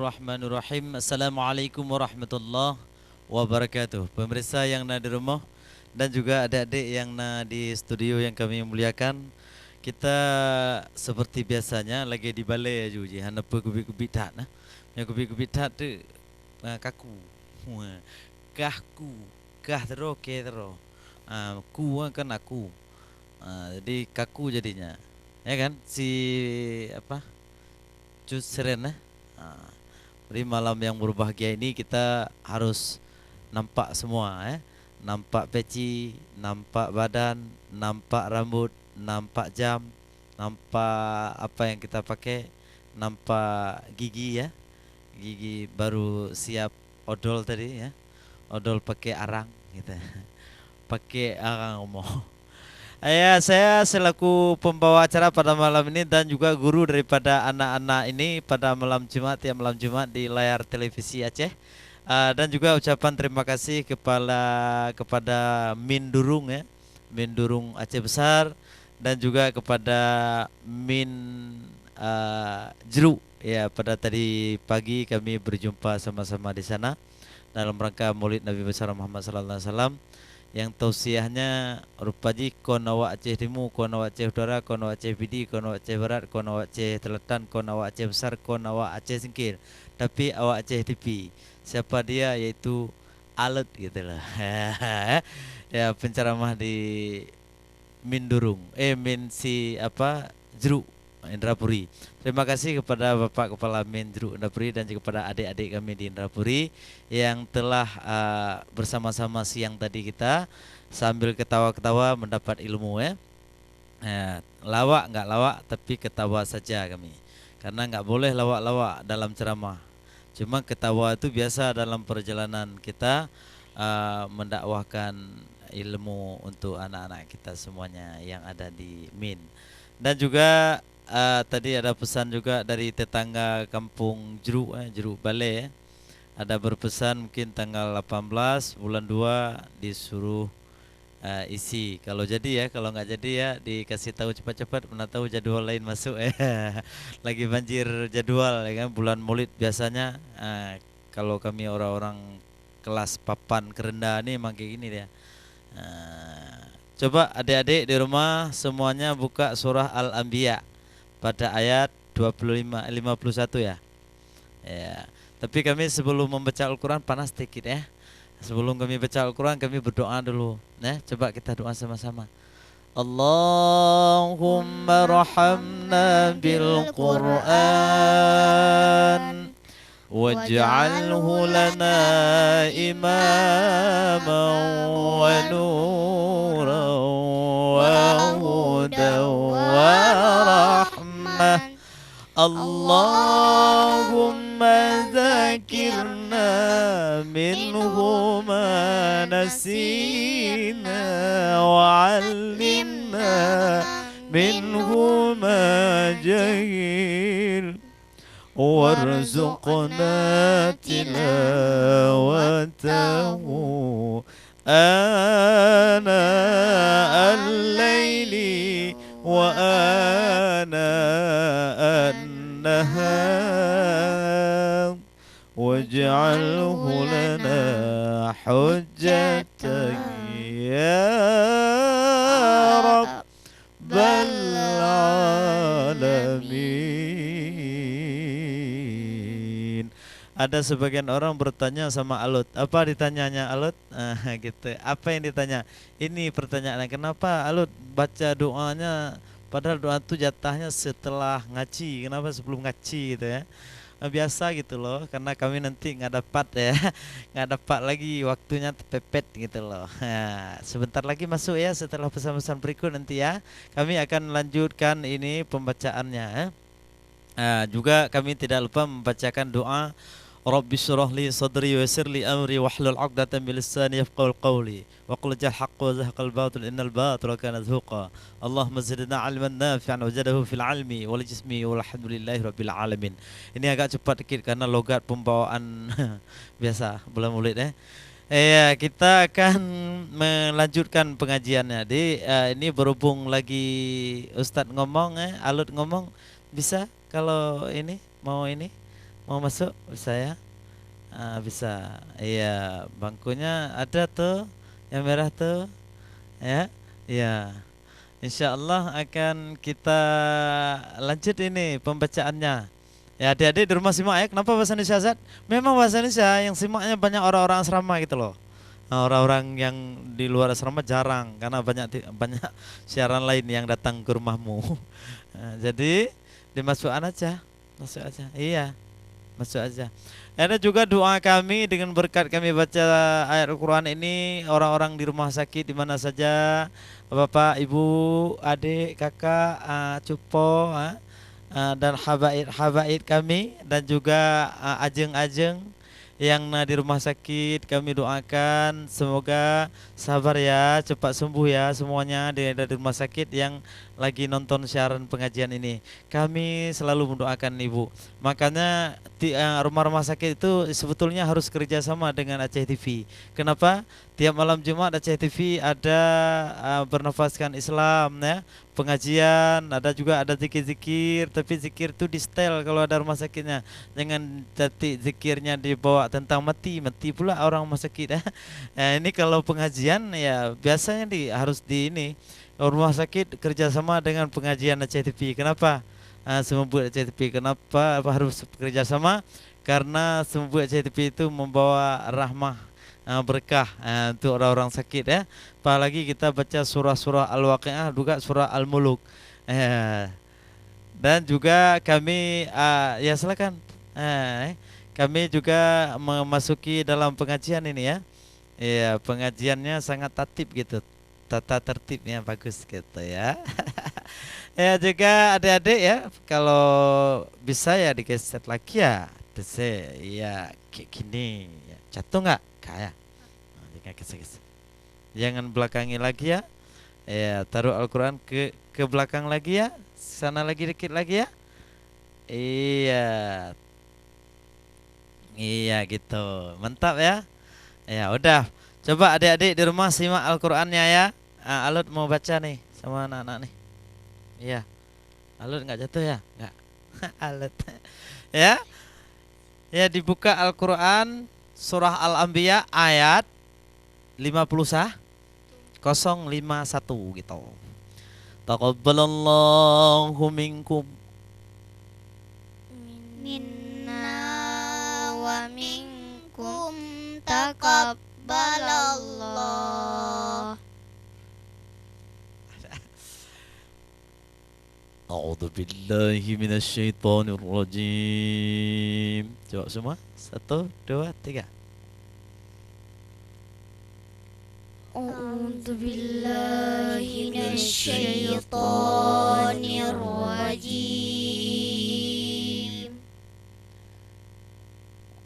Bismillahirrahmanirrahim. Assalamualaikum warahmatullahi wabarakatuh. Pemirsa yang ada di rumah dan juga adik-adik yang di studio yang kami muliakan. Kita seperti biasanya lagi di balai aja je. Hana apa kubik-kubik tak nah. Yang kubik-kubik tak tu kaku. Kahku. Kah tero ke tero. Ku kan aku. Jadi kaku jadinya. Ya kan? Si apa? Cus Seren. Jadi malam yang berbahagia ini kita harus nampak semua nampak peci, nampak badan, nampak rambut, nampak jam, nampak apa yang kita pakai, nampak gigi ya. Gigi baru siap odol tadi ya. Odol pakai arang gitu. Pakai arang omong. Ya, saya selaku pembawa acara pada malam ini dan juga guru daripada anak-anak ini pada malam Jumat ya, malam Jumat di layar televisi Aceh. Dan juga ucapan terima kasih kepada Min Durung ya, Min Durung Aceh Besar, dan juga kepada Min Jeru ya. Pada tadi pagi kami berjumpa sama-sama di sana dalam rangka Maulid Nabi besar Muhammad sallallahu alaihi wasallam, yang tausiahnya rupaji kon awak Aceh Timur, kon awak Aceh Utara, kon awak Aceh Pidi, kon awak Aceh Barat, kon awak Aceh Selatan, kon awak Aceh Besar, kon awak Aceh Singkil, tapi awak Aceh Tipi. Siapa dia? Yaitu Alut gitulah. Ya, penceramah di Mindurung Min si apa Jeruk Indrapuri. Terima kasih kepada Bapak Kepala Min Jeruk Indrapuri dan juga kepada adik-adik kami di Indrapuri yang telah bersama-sama siang tadi kita sambil ketawa-ketawa mendapat ilmu ya. Lawak nggak lawak tapi ketawa saja kami, karena nggak boleh lawak-lawak dalam ceramah. Cuma ketawa itu biasa dalam perjalanan kita mendakwahkan ilmu untuk anak-anak kita semuanya yang ada di Min. Dan juga tadi ada pesan juga dari tetangga kampung Jeruk Jeruk Balai ada berpesan mungkin tanggal 18 bulan 2 disuruh isi. Kalau jadi ya, kalau nggak jadi ya dikasih tahu cepat-cepat, mana tahu jadwal lain masuk lagi banjir jadwal ya kan, bulan Maulid biasanya kalau kami orang-orang kelas papan kerendah nih emang kayak gini dia. Coba adik-adik di rumah semuanya buka surah Al-Anbiya pada ayat 51 ya. Ya. Tapi kami sebelum membaca Al-Quran panas sedikit ya. Sebelum kami baca Al-Quran kami berdoa dulu. Coba kita doa sama-sama. Allahumma rahamna bil Quran waj'alhu lana imaman wa nuran wa hudan wa rahmah. Allahumma zakirna minhu ma nasina wa 'allimna minhu ma jahil warzuqna tilawatahu ana al-laili wa ana an-nahar waj'alhu lana hujjatan ya rabbal alamin. Ada sebagian orang bertanya sama Alut, apa ditanyanya Alut? Gitu. Apa yang ditanya? Ini pertanyaannya, kenapa Alut baca doanya padahal doa itu jatahnya setelah ngaji, kenapa sebelum ngaji gitu ya? Biasa gitu loh, karena kami nanti nggak dapat ya, nggak dapat lagi waktunya terpepet gitu loh. Sebentar lagi masuk ya, setelah pesan-pesan berikut nanti ya, kami akan lanjutkan ini pembacaannya. Juga kami tidak lupa membacakan doa Rabbi syrah li sadri wa yassir li amri wahlul 'uqdatam min lisani yafqahul qawli wa qul jal haqq wa zahaqal batil innal batila kana zahuqa. Allahumma zidna 'ilman nafi'an wa zidhu fil 'ilmi wal jismi walhamdulillahi rabbil alamin. Ini agak cepat dikit karena logat pembawaan biasa belum Maulid kita akan melanjutkan pengajiannya. Ini berhubung lagi Ustadz ngomong Alut ngomong, bisa kalau ini mau ini Mau masuk bisa ya? Bisa. Iya, bangkunya ada tuh yang merah tuh ya. Iya. Insya Allah akan kita lanjut ini pembacaannya. Ya adik-adik di rumah simak ya. Kenapa bahasa Indonesia Zat? Memang bahasa Indonesia yang simaknya banyak orang-orang asrama gitu loh. Nah, orang-orang yang di luar asrama jarang karena banyak siaran lain yang datang ke rumahmu. Nah, jadi dimasukkan aja, masuk aja. Iya, masuk aja. Ada juga doa kami dengan berkat kami baca ayat Al-Quran ini, orang-orang di rumah sakit di mana saja, bapak, ibu, adik, kakak, cupo, dan habaib kami dan juga ajeng-ajeng yang di rumah sakit, kami doakan semoga sabar ya, cepat sembuh ya semuanya di rumah sakit yang lagi nonton siaran pengajian ini. Kami selalu mendoakan ibu. Makanya rumah-rumah sakit itu sebetulnya harus kerjasama dengan Aceh TV. Kenapa? Tiap malam Jumat Aceh TV ada bernafaskan Islam ya, pengajian, ada zikir-zikir, tapi zikir itu di setel kalau ada rumah sakitnya. Jangan tadi zikirnya dibawa tentang mati pula orang rumah sakit ya. Ini kalau pengajian ya biasanya harus di ini rumah sakit kerjasama dengan pengajian Aceh TV. Kenapa? Semua Aceh TV. Kenapa harus kerjasama? Karena semua Aceh TV itu membawa rahmah, berkah untuk orang-orang sakit ya. Apalagi kita baca surah-surah Al-Waqiah, juga surah Al-Muluk. Dan juga kami ya silakan. Kami juga memasuki dalam pengajian ini ya. Iya, pengajiannya sangat tertib gitu. Tata tertibnya bagus gitu ya. Ya juga adik-adik ya, kalau bisa ya digeser lagi ya. Ya kayak gini ya. Jatuh nggak? Kayak. Jangan geser-geser. Jangan belakangi lagi ya. Ya, taruh Al-Quran ke belakang lagi ya. Sana lagi dikit lagi ya. Iya. Iya gitu. Mantap ya. Ya udah. Coba adik-adik di rumah simak Al-Qur'annya ya. Alut mau baca nih sama anak-anak nih. Iya. Alut nggak jatuh ya? Nggak. Alut. Ya. Ya dibuka Al-Qur'an surah Al-Anbiya ayat 051 gitu. Taqabbalallahu minkum minna wa minkum taqabbalallah. A'udzu billahi minasyaitonir rajim. Coba semua. 1, 2, 3. A'udzu billahi minasyaitonir rajim.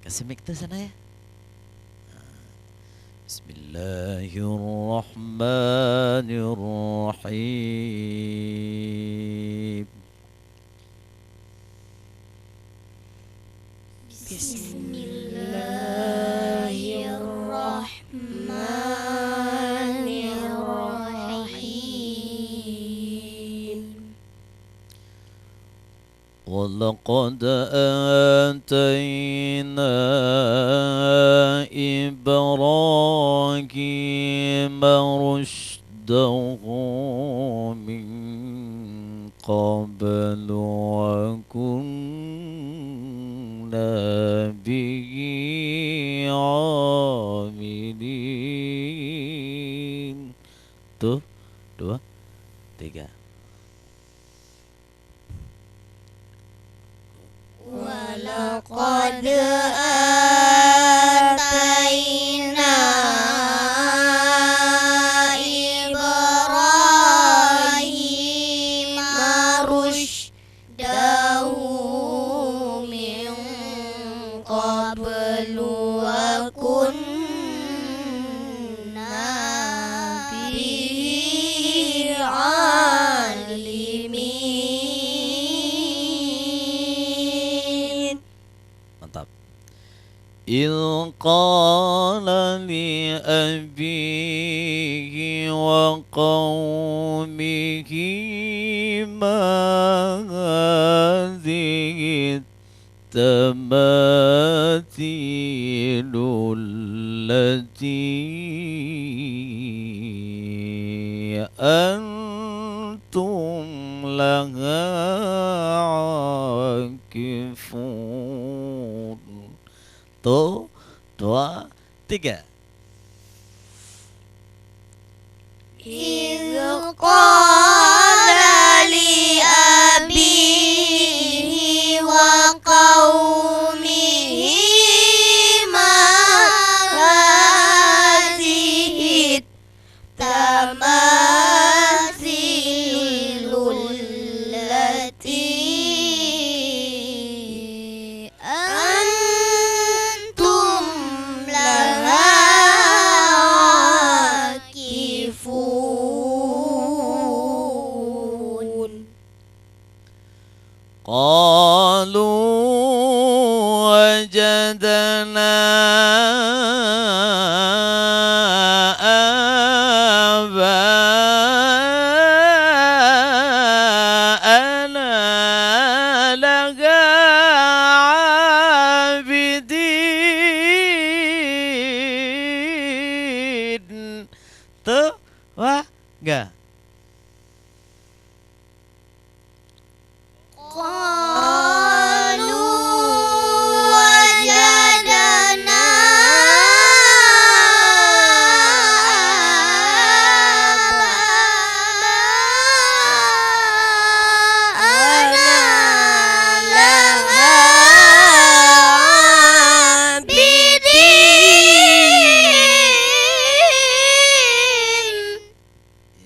Kasih mic tuh sana ya. Bismillahirrahmanirrahim. Bismillahirrahmanirrahim. وَلَقَدْ آتَيْنَا إِبْرَاهِيمَ رُشْدَهُ مِنْ قَبْلُ وَكُنَّا بِهِ عَالِمِينَ. 1, 2, 3. Walaqad atayna Ibrahim rusydahu min qablu wa kunna bihi alimin. Mantap. إذ قال لأبيه وقومه ما هذه التماثيل التي أنتم لها عاكفون. Satu, dua, tiga. إذ قال لأبيه وقومه ما هذه التماثيل التي أنتم لها عاكفون. قالوا وجدنا آباءنا لها عابدين. Tiga. قالوا وجدنا آباءنا لها عابدين.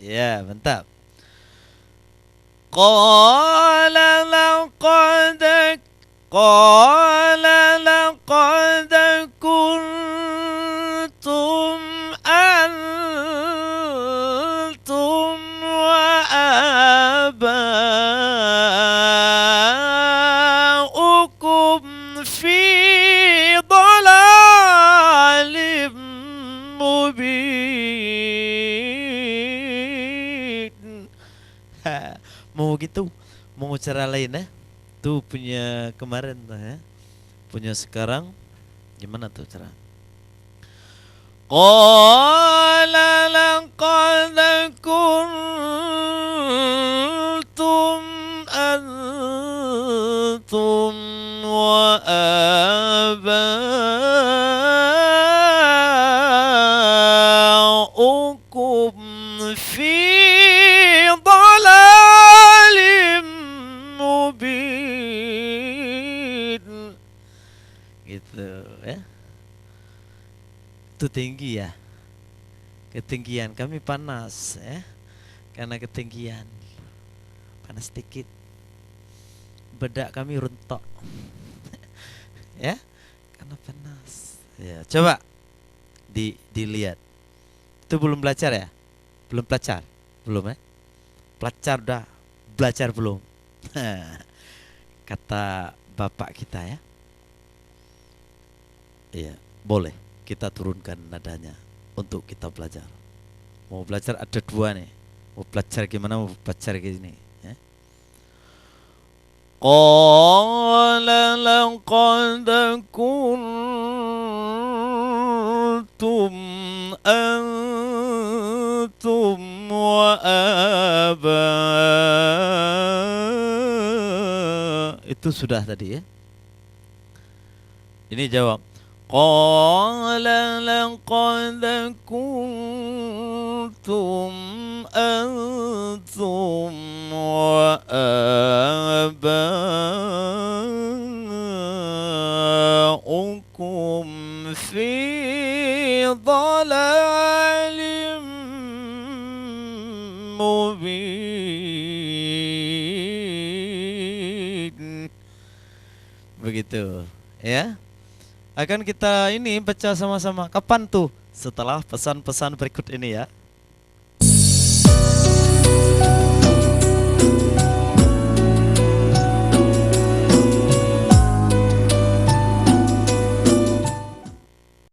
Ya, mantap. قال لقد كنتم أنتم وآباؤكم في ضلال mubin. Mau gitu, mau cara lain ya? Tuh punya kemarin tuh ya, punya sekarang gimana tuh cara? Qala laqad kuntum antum wa aba'ukum fi dhalalim mubin. Gitu ya. Itu tinggi ya. Ketinggian kami panas ya. Karena ketinggian. Panas sedikit. Bedak kami runtok. Ya. Karena panas. Ya, coba dilihat. Itu belum belajar ya? Belum belajar? Belum ya? Belajar dah. Belajar belum? Kata bapak kita ya. Iya, boleh kita turunkan nadanya untuk kita belajar. Mau belajar ada dua nih. Mau belajar gimana? Mau belajar gini ya. Qala laqad kuntum antum wa itu sudah tadi ya. Ini jawab. Qala laqad kuntum antum wa aba'ukum fi dhalalim mubin. Begitu ya. Akan kita ini baca sama-sama. Kapan tuh? Setelah pesan-pesan berikut ini ya.